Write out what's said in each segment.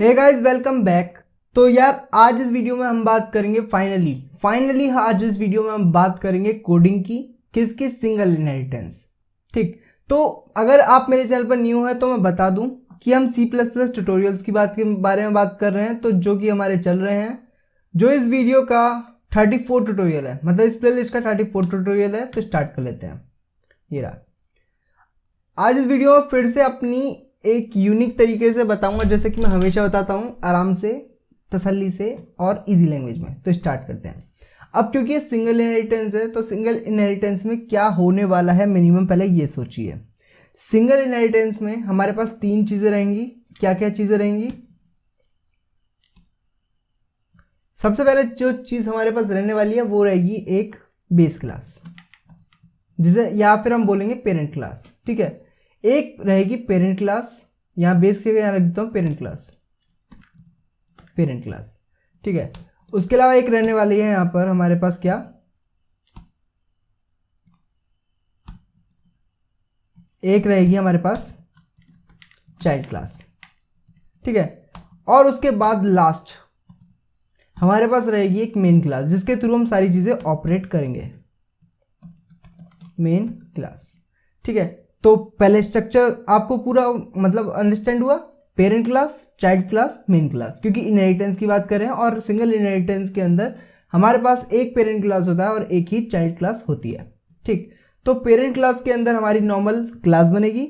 Hey guys, welcome back. तो यार आज इस वीडियो में हम बात करेंगे फाइनली आज इस वीडियो में हम बात करेंगे कोडिंग की, किसकी? Single inheritance. ठीक, तो अगर आप मेरे चैनल पर न्यू है तो मैं बता दूं कि हम C++ ट्यूटोरियल्स की बात के बारे में बात कर रहे हैं, तो जो कि हमारे चल रहे हैं, जो इस वीडियो का 34 ट्यूटोरियल है, मतलब इस प्लेलिस्ट का 34 ट्यूटोरियल है। तो स्टार्ट कर लेते हैं। ये रहा। आज इस वीडियो में फिर से अपनी एक यूनिक तरीके से बताऊंगा, जैसे कि मैं हमेशा बताता हूं, आराम से, तसल्ली से और इजी लैंग्वेज में। तो स्टार्ट करते हैं। अब क्योंकि ये सिंगल इनहेरिटेंस है, तो सिंगल इनहेरिटेंस में क्या होने वाला है मिनिमम पहले ये सोचिए। सिंगल इनहेरिटेंस में हमारे पास तीन चीजें रहेंगी। क्या क्या चीजें रहेंगी? सबसे पहले जो चीज हमारे पास रहने वाली है वो रहेगी एक बेस क्लास, जिसे या फिर हम बोलेंगे पेरेंट क्लास। ठीक है, एक रहेगी पेरेंट क्लास, यहां बेस के यहां रख देता हूं पेरेंट क्लास। ठीक है, उसके अलावा एक रहने वाली है यहां पर हमारे पास क्या? एक रहेगी हमारे पास चाइल्ड क्लास। ठीक है, और उसके बाद लास्ट हमारे पास रहेगी एक मेन क्लास, जिसके थ्रू हम सारी चीजें ऑपरेट करेंगे। Main class. ठीक है, तो पहले स्ट्रक्चर आपको पूरा मतलब अंडरस्टैंड हुआ? Parent class, child class, main class, क्योंकि इनहेरिटेंस की बात कर रहे हैं और सिंगल इनहेरिटेंस के अंदर हमारे पास एक पेरेंट क्लास होता है और एक ही चाइल्ड क्लास होती है। ठीक, तो पेरेंट क्लास के अंदर हमारी नॉर्मल क्लास बनेगी।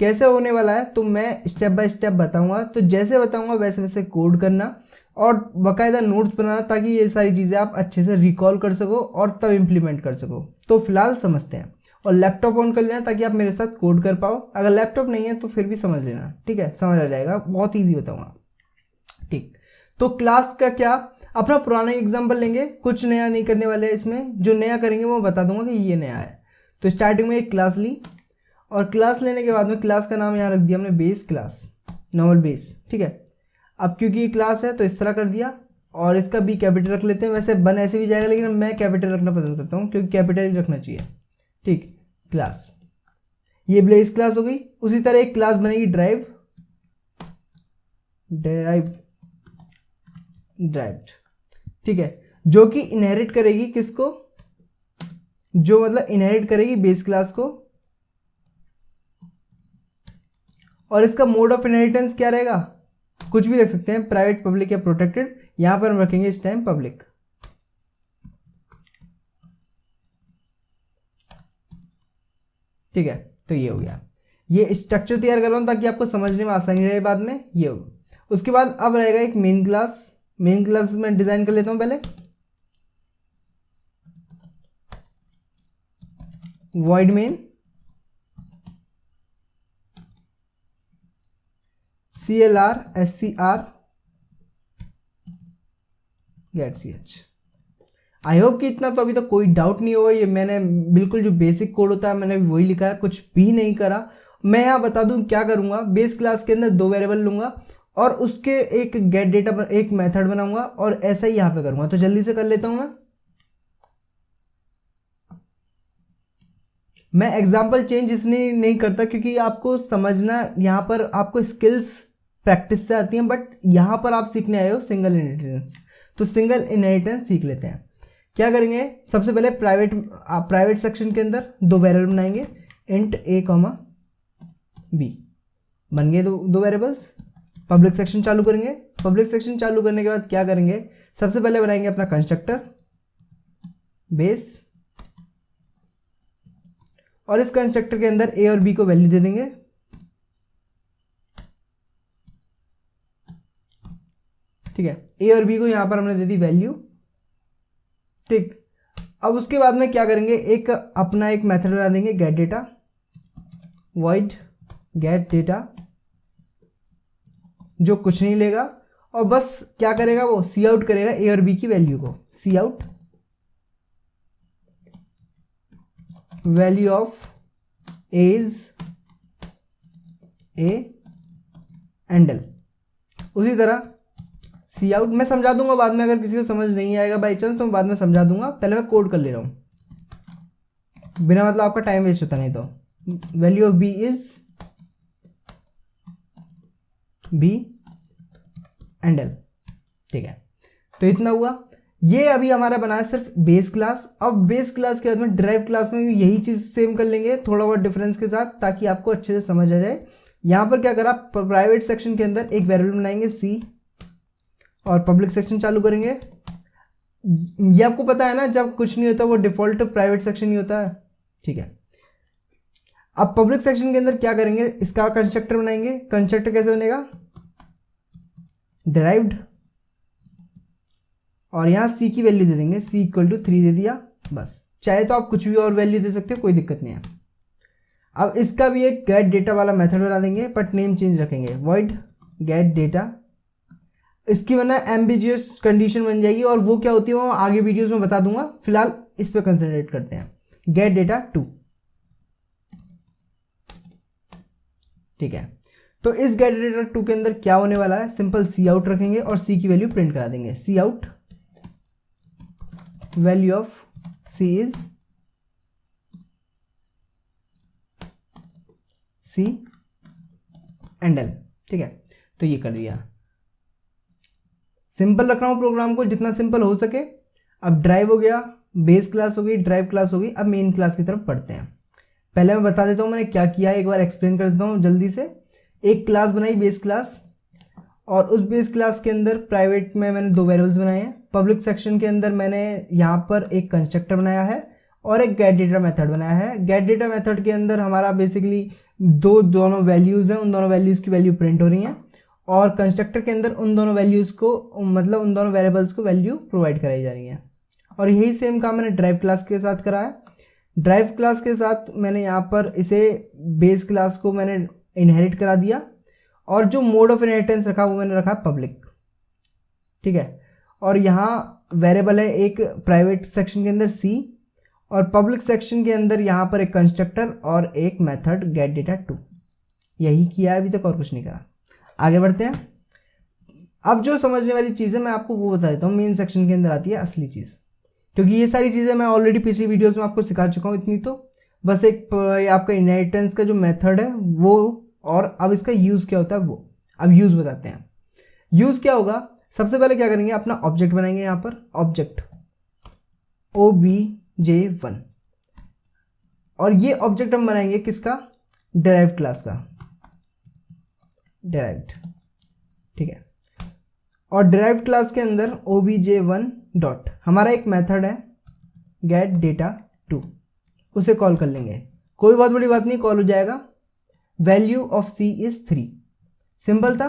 कैसे होने वाला है तो मैं स्टेप बाय स्टेप बताऊंगा, तो जैसे बताऊंगा वैसे वैसे कोड करना और बाकायदा नोट्स बनाना, ताकि ये सारी चीज़ें आप अच्छे से रिकॉल कर सको और तब इम्प्लीमेंट कर सको। तो फिलहाल समझते हैं, और लैपटॉप ऑन कर लेना ताकि आप मेरे साथ कोड कर पाओ। अगर लैपटॉप नहीं है तो फिर भी समझ लेना। ठीक है, समझ आ जाएगा, बहुत ईजी बताऊंगा। ठीक, तो क्लास का क्या, अपना पुराना एग्जाम्पल लेंगे, कुछ नया नहीं करने वाले हैं इसमें। जो नया करेंगे वो बता दूंगा कि ये नया है। तो स्टार्टिंग में एक क्लास ली, और क्लास लेने के बाद में क्लास का नाम यहाँ रख दिया हमने बेस क्लास, नॉर्मल बेस। ठीक है, अब क्योंकि ये क्लास है तो इस तरह कर दिया, और इसका बी कैपिटल रख लेते हैं। वैसे बन ऐसे भी जाएगा, लेकिन मैं कैपिटल रखना पसंद करता हूँ क्योंकि कैपिटल ही रखना चाहिए। ठीक, क्लास, ये बेस क्लास हो गई। उसी तरह एक क्लास बनेगी ड्राइव्ड। ठीक है, जो कि इनहेरिट करेगी किसको? जो मतलब इनहेरिट करेगी बेस क्लास को। और इसका मोड ऑफ इनहेरिटेंस क्या रहेगा? कुछ भी रख सकते हैं, प्राइवेट, पब्लिक या प्रोटेक्टेड। यहां पर हम रखेंगे इस टाइम पब्लिक। ठीक है, तो ये हो गया। ये स्ट्रक्चर तैयार कर रहा हूं ताकि आपको समझने में आसानी रहे बाद में। ये होगा। उसके बाद अब रहेगा एक मेन क्लास। मेन क्लास में डिजाइन कर लेता हूं पहले। Void main CLR get ch। I hope कि इतना तो अभी तक कोई डाउट नहीं होगा। ये मैंने बिल्कुल जो बेसिक कोड होता है मैंने वही लिखा है, कुछ भी नहीं करा। मैं यहाँ बता दूं क्या करूंगा। बेस क्लास के अंदर दो वेरिएबल लूंगा और उसके एक गेट डेटा एक मेथड बनाऊंगा, और ऐसा ही यहाँ पे करूंगा। तो जल्दी से कर लेता हूं मैं एग्जाम्पल चेंज इसलिए नहीं करता क्योंकि आपको समझना, यहाँ पर आपको स्किल्स प्रैक्टिस से आती हैं, बट यहाँ पर आप सीखने आए हो सिंगल इनहेरिटेंस। तो सिंगल इनहेरिटेंस सीख लेते हैं। क्या करेंगे? सबसे पहले प्राइवेट सेक्शन के अंदर दो वेरिएबल बनाएंगे, इंट a b। बन गए दो वेरिएबल्स। पब्लिक सेक्शन चालू करेंगे। पब्लिक सेक्शन चालू करने के बाद क्या करेंगे? सबसे पहले बनाएंगे अपना कंस्ट्रक्टर बेस, और इस कंस्ट्रक्टर के अंदर a और b को वैल्यू दे देंगे। ठीक है, a और b को यहां पर हमने दे दी वैल्यू। ठीक, अब उसके बाद में क्या करेंगे? एक अपना एक मेथड बना देंगे get data, void get data, जो कुछ नहीं लेगा और बस क्या करेगा? वो सी आउट करेगा a और b की वैल्यू को। C out value of a is a endl. उसी तरह सी आउट मैं समझा दूंगा बाद में, अगर किसी को समझ नहीं आएगा बाई चांस तो मैं बाद में समझा दूंगा। पहले मैं कोड कर ले रहा हूं, बिना मतलब आपका टाइम वेस्ट होता नहीं। तो value of b is b एंडल। ठीक है, तो इतना हुआ। ये अभी हमारा बना है सिर्फ बेस क्लास। अब बेस क्लास के बाद में ड्राइव क्लास में भी यही चीज़ सेम कर लेंगे, थोड़ा बहुत डिफरेंस के साथ, ताकि आपको अच्छे से समझ आ जाए। यहाँ पर क्या करा, प्राइवेट सेक्शन के अंदर एक वेरिएबल बनाएंगे सी, और पब्लिक सेक्शन चालू करेंगे। ये आपको पता है ना, जब कुछ नहीं होता वो डिफॉल्ट प्राइवेट सेक्शन ही होता है। ठीक है, अब पब्लिक सेक्शन के अंदर क्या करेंगे, इसका कंस्ट्रक्टर बनाएंगे। कंस्ट्रक्टर कैसे बनेगा, डिराइव्ड, और यहाँ सी की वैल्यू दे देंगे, सी इक्वल टू 3 दे दिया बस। चाहे तो आप कुछ भी और वैल्यू दे सकते हो, कोई दिक्कत नहीं है। अब इसका भी एक गेट डेटा वाला मेथड बना देंगे, बट नेम चेंज रखेंगे, वॉइड गेट डेटा। इसकी वरना एम्बिजियस कंडीशन बन जाएगी, और वो क्या होती है वो आगे वीडियोस में बता दूंगा। फिलहाल इस पे कंसंट्रेट करते हैं, गेट डेटा 2। ठीक है, तो इस गेट डेटा 2 के अंदर क्या होने वाला है, सिंपल सी आउट रखेंगे और सी की वैल्यू प्रिंट करा देंगे। C out value of C is C endl. ठीक है, तो ये कर दिया। सिंपल रख रहा हूं प्रोग्राम को, जितना सिंपल हो सके। अब ड्राइव हो गया, बेस क्लास हो गई, ड्राइव क्लास हो गई। अब मेन क्लास की तरफ पढ़ते हैं। पहले मैं बता देता हूं मैंने क्या किया है, एक बार एक्सप्लेन कर देता हूं जल्दी से। एक क्लास बनाई बेस क्लास, और उस बेस क्लास के अंदर प्राइवेट में मैंने 2 वेरिएबल्स बनाए हैं। पब्लिक सेक्शन के अंदर मैंने यहाँ पर एक कंस्ट्रक्टर बनाया है और एक गेट डेटा मेथड बनाया है। गेट डेटा मेथड के अंदर हमारा बेसिकली दोनों वैल्यूज़ हैं, उन दोनों वैल्यूज़ की वैल्यू प्रिंट हो रही हैं, और कंस्ट्रक्टर के अंदर उन दोनों वैल्यूज़ को, मतलब उन दोनों वेरिएबल्स को वैल्यू प्रोवाइड कराई जा रही हैं। और यही सेम काम मैंने ड्राइव क्लास के साथ करा है। ड्राइव क्लास के साथ मैंने यहाँ पर इसे बेस क्लास को मैंने इनहेरिट करा दिया, और जो मोड ऑफ इनहेरिटेंस रखा वो मैंने रखा पब्लिक। ठीक है, और यहाँ वेरिएबल है एक प्राइवेट सेक्शन के अंदर सी, और पब्लिक सेक्शन के अंदर यहाँ पर एक कंस्ट्रक्टर और एक मेथड गेट डेटा 2। यही किया है अभी तक, और कुछ नहीं करा। आगे बढ़ते हैं। अब जो समझने वाली चीज़ है मैं आपको वो बता देता हूँ। मेन सेक्शन के अंदर आती है असली चीज़, क्योंकि ये सारी चीज़ें मैं ऑलरेडी पिछली वीडियोस में आपको सिखा चुका हूँ। इतनी तो बस एक आपका इनहेरिटेंस का जो मेथड है वो, और अब इसका यूज़ क्या होता है वो। अब यूज़ बताते हैं। यूज़ क्या होगा, सबसे पहले क्या करेंगे, अपना ऑब्जेक्ट बनाएंगे। यहाँ पर ऑब्जेक्ट obj1, और ये ऑब्जेक्ट हम बनाएंगे किसका, डिराइव्ड क्लास का, डिराइव्ड। ठीक है, और डिराइव्ड क्लास के अंदर obj1 डॉट हमारा एक मेथड है गेट डेटा 2, उसे कॉल कर लेंगे। कोई बहुत बड़ी बात नहीं, कॉल हो जाएगा। Value of C is 3, simple था,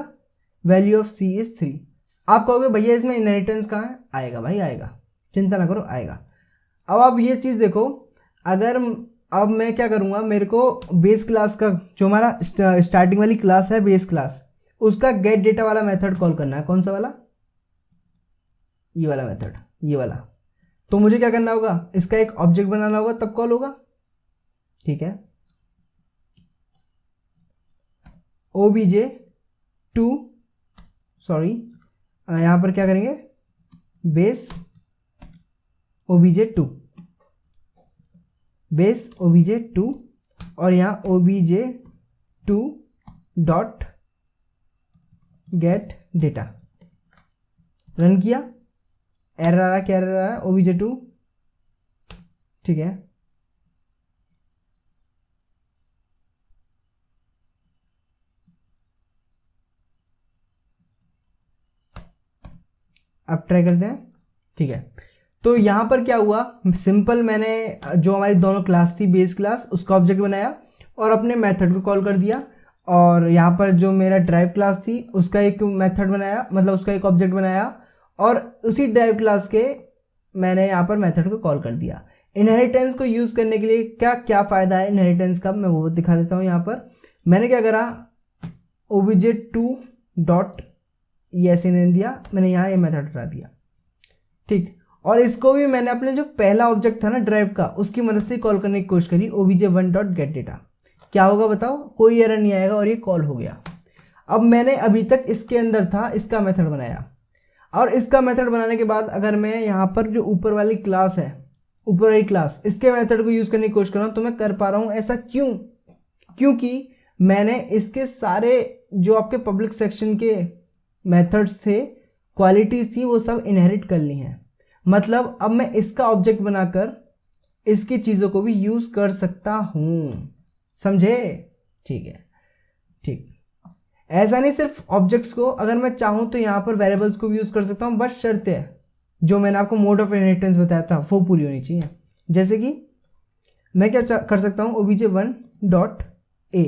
वैल्यू ऑफ सी इज 3। आप कहोगे भैया इसमें इनहेरिटेंस कहाँ है, आएगा भाई आएगा, चिंता ना करो आएगा। अब आप ये चीज़ देखो, अगर अब मैं क्या करूँगा, मेरे को बेस क्लास का जो हमारा स्टार्टिंग वाली क्लास है बेस क्लास, उसका गेट डेटा वाला मेथड कॉल करना है। कौन सा वाला, ये वाला मेथड, ये वाला। तो मुझे क्या करना होगा, इसका एक ऑब्जेक्ट बनाना होगा, तब कॉल होगा। ठीक है, obj2, सॉरी यहां पर क्या करेंगे, बेस obj2, बेस obj2, और यहां obj2 dot gate data. Run किया, एरर आ रहा है, क्या एरर आ रहा है, obj2। ठीक है, अब ट्राई करते हैं। ठीक है, तो यहाँ पर क्या हुआ, सिंपल मैंने जो हमारी दोनों क्लास थी बेस क्लास, उसका ऑब्जेक्ट बनाया और अपने मेथड को कॉल कर दिया। और यहाँ पर जो मेरा ड्राइव क्लास थी उसका एक मेथड बनाया, मतलब उसका एक ऑब्जेक्ट बनाया, और उसी ड्राइव क्लास के मैंने यहाँ पर मेथड को कॉल कर दिया। इनहेरिटेंस को यूज़ करने के लिए क्या क्या फ़ायदा है इनहेरिटेंस का, मैं वो दिखा देता हूँ। यहाँ पर मैंने क्या करा, obj2 डॉट ये ऐसे नहीं दिया, मैंने यहाँ ये मेथड हटा दिया। ठीक, और इसको भी मैंने अपने जो पहला ऑब्जेक्ट था ना ड्राइव का, उसकी मदद से कॉल करने की कोशिश करी, obj1 डॉट गेट डेटा। क्या होगा बताओ, कोई एरर नहीं आएगा, और ये कॉल हो गया। अब मैंने अभी तक इसके अंदर था इसका मेथड बनाया, और इसका मेथड बनाने के बाद अगर मैं यहाँ पर जो ऊपर वाली क्लास है, ऊपर वाली क्लास, इसके मेथड को यूज़ करने की कोशिश कर रहा हूँ, तो मैं कर पा रहा हूँ। ऐसा क्यों, क्योंकि मैंने इसके सारे जो आपके पब्लिक सेक्शन के मेथड्स थे, क्वालिटीज थी, वो सब इनहेरिट कर ली हैं। मतलब अब मैं इसका ऑब्जेक्ट बनाकर इसकी चीज़ों को भी यूज़ कर सकता हूँ, समझे? ठीक है, ठीक। ऐसा नहीं सिर्फ ऑब्जेक्ट्स को, अगर मैं चाहूँ तो यहाँ पर वेरिएबल्स को भी यूज़ कर सकता हूँ, बस शर्त है जो मैंने आपको मोड ऑफ इनहेरिटेंस बताया था वो पूरी होनी चाहिए। जैसे कि मैं क्या कर सकता हूँ, obj1.a।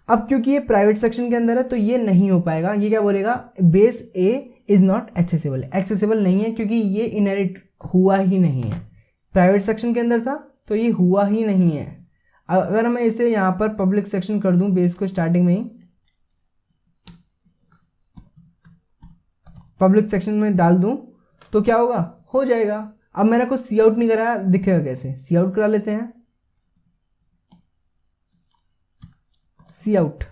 अब क्योंकि ये प्राइवेट सेक्शन के अंदर है तो ये नहीं हो पाएगा। ये क्या बोलेगा, base a is not accessible, accessible नहीं है क्योंकि ये इनहेरिट हुआ ही नहीं है। प्राइवेट सेक्शन के अंदर था तो ये हुआ ही नहीं है। अगर मैं इसे यहाँ पर पब्लिक सेक्शन कर दूं, बेस को स्टार्टिंग में ही पब्लिक सेक्शन में डाल दूं तो क्या होगा, हो जाएगा। अब मैंने कुछ सी आउट नहीं कराया, दिखेगा कैसे, सी आउट करा लेते हैं। C out,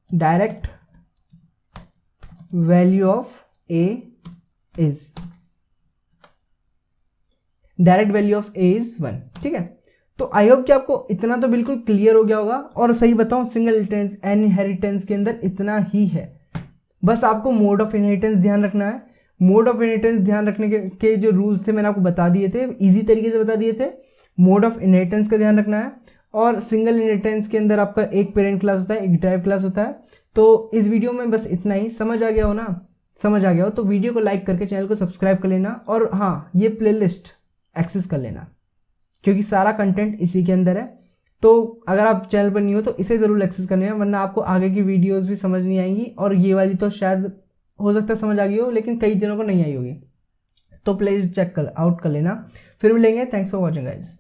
direct value of A is, direct value of A is 1। ठीक है, तो आई होप कि आपको इतना तो बिल्कुल क्लियर हो गया होगा। और सही बताऊं, सिंगल इनहेरिटेंस के अंदर इतना ही है। बस आपको मोड ऑफ इनहेरिटेंस ध्यान रखना है। मोड ऑफ इनहेरिटेंस ध्यान रखने के जो रूल्स थे मैंने आपको बता दिए थे, इजी तरीके से बता दिए थे। मोड ऑफ इनहेरिटेंस का ध्यान रखना है। और सिंगल इनहेरिटेंस के अंदर आपका एक पेरेंट क्लास होता है, एक ड्राइव क्लास होता है। तो इस वीडियो में बस इतना ही। समझ आ गया हो ना? समझ आ गया हो तो वीडियो को लाइक करके चैनल को सब्सक्राइब कर लेना। और हाँ, ये प्लेलिस्ट एक्सेस कर लेना क्योंकि सारा कंटेंट इसी के अंदर है। तो अगर आप चैनल पर नहीं हो तो इसे ज़रूर एक्सेस करना है, वरना आपको आगे की वीडियोस भी समझ नहीं आएंगी। और ये वाली तो शायद हो सकता है समझ आ गई हो, लेकिन कई जनों को नहीं आई होगी। तो प्लीज़ चेक आउट कर लेना। फिर मिलेंगे। Thanks for watching guys.